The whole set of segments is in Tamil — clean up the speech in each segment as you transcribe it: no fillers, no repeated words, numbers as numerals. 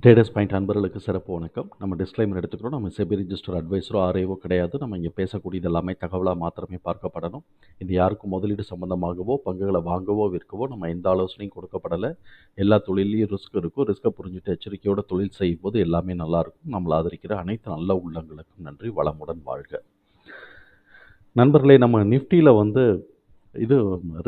ட்ரேடர்ஸ் பாயிண்ட் அன்பர்களுக்கு சிறப்பு வணக்கம். நம்ம டிஸ்க்ளைமர் எடுத்துக்கிறோம். நம்ம செபி ரிஜிஸ்டர் அட்வைஸரோ ஆர்ஐஓ கிடையாது. நம்ம இங்கே பேசக்கூடியது எல்லாமே தகவலாக மாத்திரமே பார்க்கப்படணும். இது யாருக்கும் முதலீடு சம்பந்தமாகவோ பங்குகளை வாங்கவோ விற்கவோ நம்ம எந்த ஆலோசனையும் கொடுக்கப்படலை. எல்லா தொழிலையும் ரிஸ்க் இருக்கும். ரிஸ்க்கை புரிஞ்சுட்டு எச்சரிக்கையோட தொழில் செய்யும் போது எல்லாமே நல்லாயிருக்கும். நம்மளை ஆதரிக்கிற அனைத்து நல்ல உள்ளங்களுக்கும் நன்றி. வளமுடன் வாழ்க. நண்பர்களே, நம்ம நிஃப்டியில் இது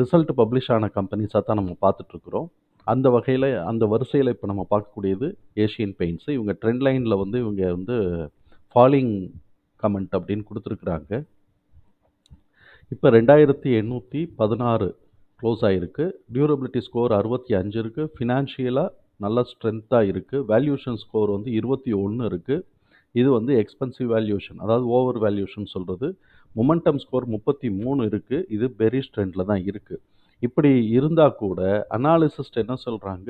ரிசல்ட் பப்ளிஷ் ஆன கம்பெனிஸாக தான் நம்ம பார்த்துட்ருக்குறோம். அந்த வகையில் அந்த வரிசையில் இப்போ நம்ம பார்க்கக்கூடியது ஏஷியன் பெயிண்ட்ஸு. இவங்க ட்ரெண்ட் லைனில் இவங்க ஃபாலிங் கமெண்ட் அப்படின்னு கொடுத்துருக்குறாங்க. இப்போ 2816 க்ளோஸ் ஆகிருக்கு. டியூரபிலிட்டி ஸ்கோர் 65 இருக்குது. ஃபினான்ஷியலாக நல்ல ஸ்ட்ரென்த்தாக இருக்குது. வேல்யூஷன் ஸ்கோர் 21 இருக்குது. இது எக்ஸ்பென்சிவ் வேல்யூஷன், அதாவது ஓவர் வேல்யூஷன் சொல்கிறது. மொமெண்டம் ஸ்கோர் 33 இருக்குது. இது பெரிஷ் ட்ரெண்டில் தான் இருக்குது. இப்படி இருந்தால் கூட அனாலிசிஸ்ட் என்ன சொல்கிறாங்க,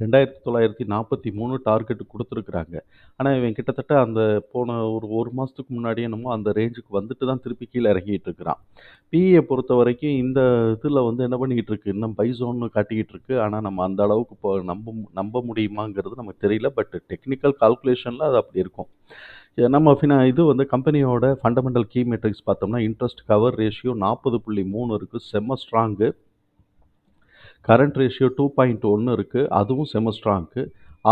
2943 டார்கெட்டு கொடுத்துருக்குறாங்க. ஆனால் இவன் கிட்டத்தட்ட அந்த போன ஒரு மாதத்துக்கு முன்னாடியே என்னமோ அந்த ரேஞ்சுக்கு வந்துட்டு தான் திருப்பி கீழே இறங்கிட்டு இருக்கிறான். பிஇயை பொறுத்த வரைக்கும் இந்த இதில் என்ன பண்ணிக்கிட்டு இருக்கு, இன்னும் பைசோன்னு காட்டிக்கிட்டு இருக்கு. ஆனால் நம்ம அந்த அளவுக்கு இப்போ நம்ப முடியுமாங்கிறது நமக்கு தெரியல. பட் டெக்னிக்கல் கால்குலேஷனில் அது அப்படி இருக்கும். நம்ம இது கம்பெனியோட ஃபண்டமெண்டல் கீ மெட்ரிக்ஸ் பார்த்தோம்னா இன்ட்ரெஸ்ட் கவர் ரேஷியோ 40.3 இருக்குது, செம்ம ஸ்ட்ராங்கு. கரண்ட் ரேஷியோ 2.1 இருக்குது, அதுவும் செம்ம ஸ்ட்ராங்கு.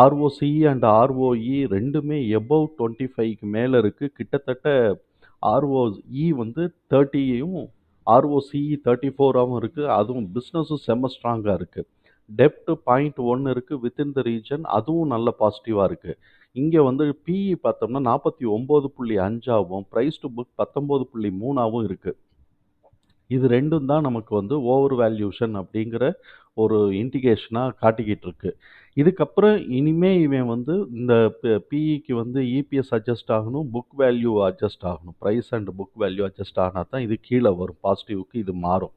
ஆர்ஓசிஇ அண்ட் ஆர்ஓஇ ரெண்டுமே எபவ் 25க்கு மேலே இருக்குது. கிட்டத்தட்ட ஆர்ஓஇ 30யும் ஆர்ஓசிஇ 34ஆகவும் இருக்குது. அதுவும் பிஸ்னஸும் செம்ம ஸ்ட்ராங்காக இருக்குது. டெப்ட் 0.1 இருக்குது வித்தின் த ரீஜன், அதுவும் நல்ல பாசிட்டிவாக இருக்குது. இங்கே பிஇ பார்த்தோம்னா 49.5ஆகவும் ப்ரைஸ் டு புக் 19.3ஆகவும் இருக்குது. இது ரெண்டும் தான் நமக்கு ஓவர் வேல்யூஷன் அப்படிங்கிற ஒரு இண்டிகேஷனாக காட்டிக்கிட்டு இருக்கு. இதுக்கப்புறம் இனிமே இவன் இந்த பிஇக்கு இபிஎஸ் அட்ஜஸ்ட் ஆகணும், புக் வேல்யூ அட்ஜஸ்ட் ஆகணும். Price and book value adjust ஆனால் தான் இது கீழே வரும், பாசிட்டிவ்க்கு இது மாறும்.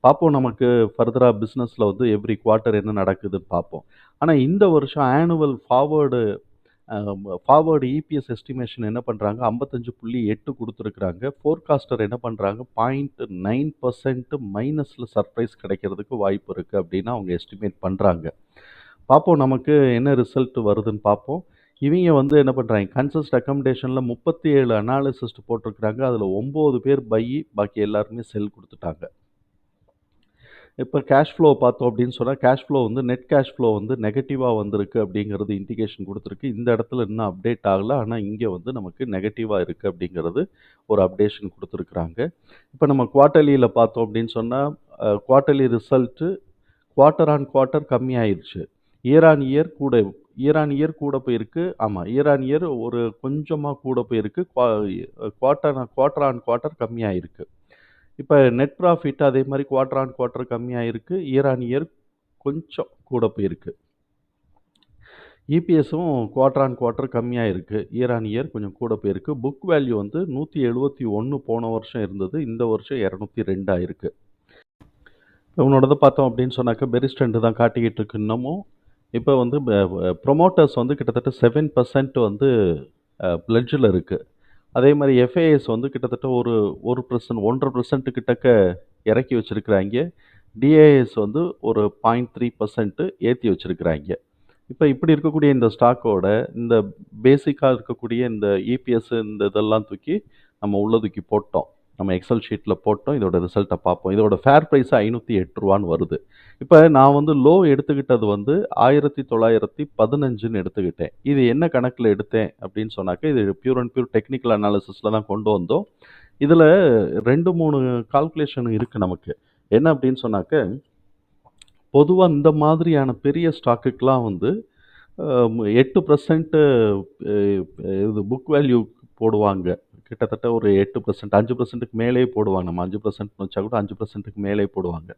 பார்ப்போம், நமக்கு ஃபர்தராக பிஸ்னஸில் எவ்ரி குவார்ட்டர் என்ன நடக்குதுன்னு பார்ப்போம். ஆனால் இந்த வருஷம் ஆனுவல் ஃபார்வர்டு இபிஎஸ் எஸ்டிமேஷன் என்ன பண்ணுறாங்க, 55.8 கொடுத்துருக்குறாங்க. ஃபோர்காஸ்டர் என்ன பண்ணுறாங்க, 0.9% மைனஸில் சர்ப்ரைஸ் கிடைக்கிறதுக்கு வாய்ப்பு இருக்குது அப்படின்னு அவங்க எஸ்டிமேட் பண்ணுறாங்க. பார்ப்போம் நமக்கு என்ன ரிசல்ட் வருதுன்னு பார்ப்போம். இவங்க என்ன பண்ணுறாங்க, கன்சஸ்ட் அக்கமடேஷனில் 37 அனாலிசிஸ்ட் போட்டிருக்கிறாங்க. அதில் 9 பேர் பை, பாக்கி எல்லாருமே செல் கொடுத்துட்டாங்க. இப்போ கேஷ் ஃப்ளோ பார்த்தோம் அப்படின்னு சொன்னால் cash flow net cash flow நெகட்டிவாக வந்திருக்கு அப்படிங்கிறது இண்டிகேஷன் கொடுத்துருக்கு. இந்த இடத்துல இன்னும் அப்டேட் ஆகலை, ஆனால் இங்கே நமக்கு நெகட்டிவாக இருக்குது அப்படிங்கிறது ஒரு அப்டேஷன் கொடுத்துருக்குறாங்க. இப்போ நம்ம குவார்ட்டர்லியில் பார்த்தோம் அப்படின்னு சொன்னால் quarterly result quarter on quarter கம்மியாயிருச்சு. இயர் ஆன் இயர் கூட போயிருக்கு. ஆமாம், இயர் ஆன் இயர் ஒரு கொஞ்சமாக கூட போயிருக்கு. குவார்ட்டர் ஆன் குவார்ட்டர் கம்மியாயிருக்கு. இப்போ நெட் ப்ராஃபிட் அதே மாதிரி குவார்ட்டர் ஆன் குவார்ட்டர் கம்மியாக இருக்குது. இயர் ஆன் இயர் கொஞ்சம் கூட போயிருக்கு. இபிஎஸும் குவார்ட்டர் ஆன் குவார்ட்டர் கம்மியாக இருக்குது, இயர் ஆன் இயர் கொஞ்சம் கூட போயிருக்கு. புக் வேல்யூ 171 போன வருஷம் இருந்தது, இந்த வருஷம் 202 ஆயிருக்கு. இவனோடதை பார்த்தோம் அப்படின்னு சொன்னாக்க பெரிஸ் ட்ரெண்டு தான் காட்டிக்கிட்டு இருக்கு இன்னமும். இப்போ ப்ரொமோட்டர்ஸ் கிட்டத்தட்ட 7% பிளட்ஜில் இருக்குது. அதே மாதிரி எஃப்ஏஎஸ் கிட்டத்தட்ட ஒரு 1% கிட்டக்க இறக்கி வச்சுருக்கிறாங்க. டிஏஎஸ் ஒரு 0.3% ஏற்றி வச்சுருக்கிறாங்க. இப்போ இப்படி இருக்கக்கூடிய இந்த ஸ்டாக்கோட இந்த பேசிக்காக இருக்கக்கூடிய இந்த இபிஎஸ் இந்த இதெல்லாம் தூக்கி நம்ம உள்ள தூக்கி போட்டோம், நம்ம எக்ஸல் ஷீட்டில் போட்டோம். இதோட ரிசல்ட்டை பார்ப்போம். இதோட ஃபேர் ப்ரைஸ் 508 வருது. இப்போ நான் லோ எடுத்துக்கிட்டது 1915 எடுத்துக்கிட்டேன். இது என்ன கணக்கில் எடுத்தேன் அப்படின்னு சொன்னாக்க, இது பியூர் அண்ட் பியூர் டெக்னிக்கல் அனாலிசிஸில் தான் கொண்டு வந்தோம். இதில் 2-3 கால்குலேஷன் இருக்குது நமக்கு. என்ன அப்படின்னு சொன்னாக்க, பொதுவாக இந்த மாதிரியான பெரிய ஸ்டாக்குக்கெலாம் 8% இது புக் வேல்யூ போடுவாங்க. கிட்டத்தட்ட ஒரு 8%, 5%க்கு மேலே போடுவாங்க. நம்ம 5% வச்சா கூட 5%க்கு மேலே போடுவாங்க.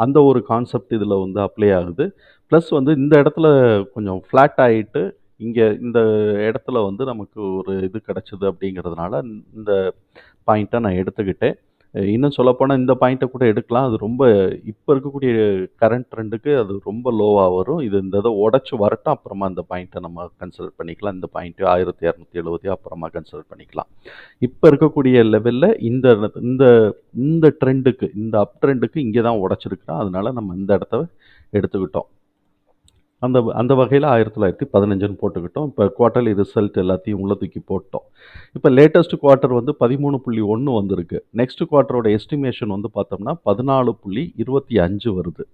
அந்த ஒரு கான்செப்ட் இதில் அப்ளை ஆகுது. ப்ளஸ் இந்த இடத்துல கொஞ்சம் ஃப்ளாட் ஆகிட்டு இங்கே இந்த இடத்துல நமக்கு ஒரு இது கிடச்சிது அப்படிங்கிறதுனால இந்த பாயிண்ட்டை நான் எடுத்துக்கிட்டேன். இன்னும் சொல்லப்போனால் இந்த பாயிண்ட்டை கூட எடுக்கலாம். அது ரொம்ப இப்போ இருக்கக்கூடிய கரண்ட் ட்ரெண்டுக்கு அது ரொம்ப லோவாக வரும். இந்த இதை உடச்சி வரட்டும், அப்புறமா இந்த பாயிண்ட்டை நம்ம கன்சிடர் பண்ணிக்கலாம். இந்த பாயிண்ட்டு 1270 அப்புறமா கன்சிடர் பண்ணிக்கலாம். இப்போ இருக்கக்கூடிய லெவலில் இந்த இந்த இந்த ட்ரெண்டுக்கு, இந்த அப் ட்ரெண்டுக்கு இங்கே தான் உடச்சிருக்கிறோம். அதனால நம்ம இந்த இடத்த எடுத்துக்கிட்டோம். அந்த அந்த வகையில 1915ன்னு போட்டுக்கிட்டோம். இப்ப குவார்ட்டர்லி ரிசல்ட் எல்லாத்தையும் உள்ள தூக்கி போட்டோம். இப்ப லேட்டஸ்ட் குவார்ட்டர் வந்து 13.1 வந்திருக்கு. நெக்ஸ்ட் குவார்ட்டரோட எஸ்டிமேஷன் வந்து பார்த்தோம்னா 14.25 வருது.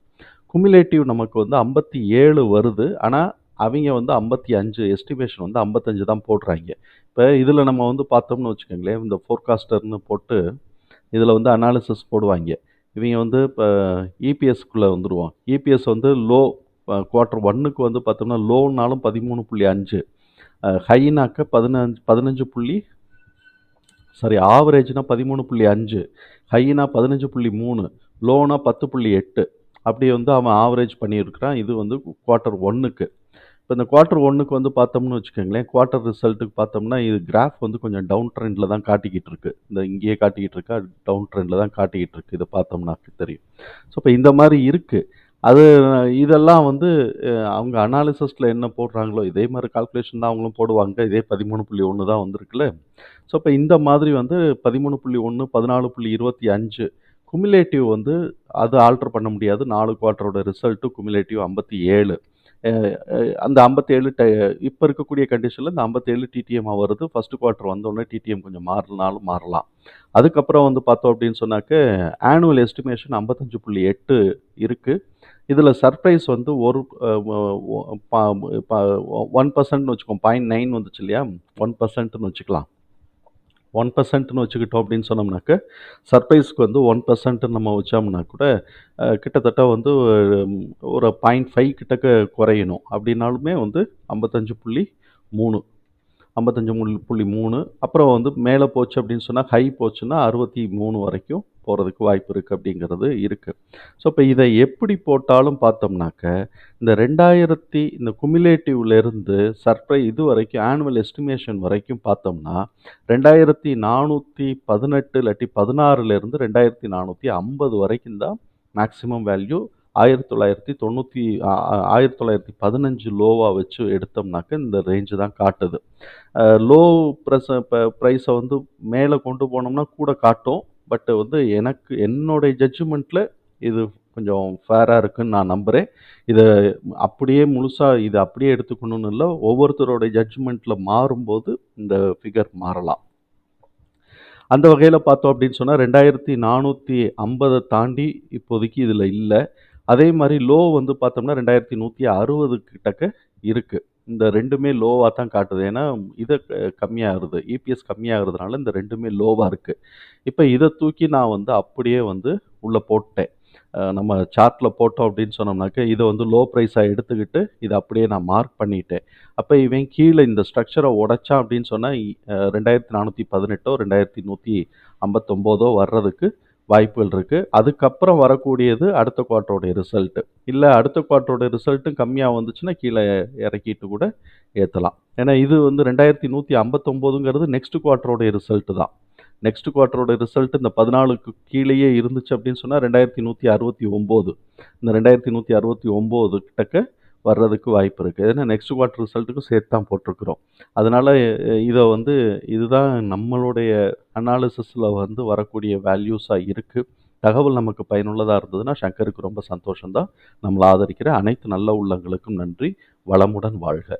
குமுலேட்டிவ் நமக்கு வந்து 57 வருது. ஆனா, அவைங்க வந்து 55 எஸ்டிமேஷன் வந்து 55 தான் போடுறாய்ங்க. இப்ப இதுல நம்ம வந்து பார்த்தோம்னு வச்சுக்கோங்களேன், இந்த ஃபோர்காஸ்டர்ன்னு போட்டு இதுல வந்து அனாலிசிஸ் போடுவாய்ங்க. இவைங்க வந்து இப்ப இபிஎஸ்க்குள்ள வந்துருவோம். இபிஎஸ் வந்து லோ குவார்ட்டர் 1க்கு வந்து பார்த்தோம்னா, லோனாலும் 13.5 ஹைனாக்க 15 சாரி ஆவரேஜ்னா 13.5 ஹைனா 15.3 லோனா 10.8 அப்படி வந்து அவன் ஆவரேஜ் பண்ணியிருக்கிறான். இது வந்து குவார்ட்டர் 1க்கு. இப்போ இந்த குவார்ட்டர் 1க்கு வந்து பார்த்தோம்னு வச்சுக்கோங்களேன், குவார்ட்டர் ரிசல்ட்டுக்கு பார்த்தோம்னா, இது கிராஃப் வந்து கொஞ்சம் டவுன் ட்ரெண்ட்ல தான் காட்டிக்கிட்டு இருக்கு. இந்த இங்கேயே காட்டிக்கிட்டு இருக்கா, டவுன் ட்ரெண்ட்ல தான் காட்டிக்கிட்டு இருக்கு. இத பார்த்தோம்னாக்க தெரியும். ஸோ இப்போ இந்த மாரி இருக்கு. அது இதெல்லாம் வந்து அவங்க அனாலிசிஸ்ல என்ன போடுறாங்களோ, இதே மாரி கால்குலேஷன் தான் அவங்களும் போடுவாங்க. இதே 13.1 தான் வந்திருக்குல்ல. ஸோ, இப்ப இந்த மாதிரி வந்து 13.1, 14.25 குமுலேட்டிவ் வந்து அது ஆல்டர் பண்ண முடியாது. 4 குவார்ட்டரோட ரிசல்ட் குமுலேட்டிவ் 57. அ அ அந்த 57 இப்ப இருக்கக்கூடிய கண்டிஷன்ல இந்த 57 டிடிஎம்மா வருது. ஃபர்ஸ்ட் குவார்ட்டர் வந்தோனே டிடிஎம் கொஞ்சம் மாறுனாலும் மாறலாம். அதுக்கப்புறம் வந்து பார்த்தோம் அப்படின்னு சொன்னாக்க, ஆனுவல் எஸ்டிமேஷன் 55.8 இருக்கு. இதுல சர்ப்ரைஸ் வந்து ஒரு அ ஒ ப ப 1%ன்னு வச்சுக்குவோம். 0.9 வந்துச்சு இல்லையா? 1%ன்னு வச்சுக்கலாம். 1%ன்னு வச்சுக்கிட்டோம் அப்படின்னு சொன்னோம்னாக்க, சர்ப்ரைஸ்க்கு வந்து 1% நம்ம வச்சோம்னா கூட, கிட்டத்தட்ட வந்து ஒரு 0.5 கிட்டக்க குறையணும். அப்படின்னாலுமே வந்து 55.3 55.3 அப்புறம் வந்து மேல போச்சு அப்படின்னு சொன்னா, ஹை போச்சுன்னா 63 வரைக்கும் போறதுக்கு வாய்ப்பு இருக்கு அப்படிங்கிறது இருக்கு. ஸோ, இப்ப இத எப்படி போட்டாலும் பார்த்தோம்னாக்க, இந்த குமுலேட்டிவ்லேருந்து இதுவரைக்கும் ஆனுவல் எஸ்டிமேஷன் வரைக்கும் பார்த்தோம்னா, 2418 இல்லாட்டி 16லேருந்து 2450 வரைக்கும் தான் மேக்ஸிமம் வேல்யூ. 1990 அ அ 1915 லோவா வச்சு எடுத்தோம்னாக்க, இந்த ரேஞ்ச் தான் காட்டுது. லோ ப்ரைஸ வந்து மேல கொண்டு போனோம்னா கூட காட்டும். பட் வந்து என்னுடைய ஜட்ஜ்மென்ட்ல இது கொஞ்சம் ஃபேரா இருக்குன்னு நான் நம்புறேன். இத இத அப்படியே எடுத்துக்கணும்னு இல்ல. ஒவ்வொருத்தரோட ஜட்ஜ்மென்ட்ல மாறும்போது இந்த ஃபிகர் மாறலாம். அந்த வகையில பார்த்தோம் அப்படின்னு சொன்னா 2450 தாண்டி இப்போதைக்கு இதுல இல்ல. அதே மாரி லோ வந்து பார்த்தோம்னா 2160 கிட்டக்க இருக்கு. இந்த 2மே லோவா தான் காட்டுது. ஏன்னா, இத கம்மியாகுது. இபிஎஸ் கம்மியாகுறதுனால இந்த 2மே லோவா இருக்கு. இப்ப இத தூக்கி நான் வந்து அப்படியே வந்து உள்ள போட்டேன். நம்ம சார்ட்ல போட்டோம் அப்படின்னு சொன்னோம்னாக்க, இத வந்து லோ பிரைஸா எடுத்துக்கிட்டு, இத அப்படியே நான் மார்க் பண்ணிட்டேன். அப்ப இவன் கீழ இந்த ஸ்ட்ரக்சர உடைச்சான் அப்படின்னு சொன்னா, 2418ஓ, 2159ஓ வர்றதுக்கு வாய்ப்புகள் இருக்கு. அதுக்கப்புறம் வரக்கூடியது அடுத்த குவார்ட்டரோட ரிசல்ட். இல்ல அடுத்த குவார்ட்டரோட ரிசல்ட்டும் கம்மியா வந்துச்சுன்னா, கீழ இறக்கிட்டு கூட ஏத்தலாம். ஏன்னா இது வந்து 2159ங்கிறது நெக்ஸ்ட் குவார்ட்டரோட ரிசல்ட் தான். நெக்ஸ்ட் குவார்ட்டரோட ரிசல்ட் இந்த 14க்கு கீழயே இருந்துச்சு அப்படின்னு சொன்னா 2169. இந்த 2169 கிட்டக்க வர்றதுக்கு வாய்ப்பு இருக்கு. ஏன்னா நெக்ஸ்ட் குவார்ட்டர் ரிசல்ட்டுக்கும் சேர்த்து தான் போட்டிருக்கிறோம். அதனால இத வந்து இதுதான் நம்மளுடைய அனாலிசிஸ்ல வந்து வரக்கூடிய வேல்யூஸா இருக்கு. தகவல் நமக்கு பயனுள்ளதா இருந்ததுன்னா, சங்கருக்கு ரொம்ப சந்தோஷம் தான். நம்மள ஆதரிக்கிற அனைத்து நல்ல உள்ளங்களுக்கும் நன்றி. வளமுடன் வாழ்க!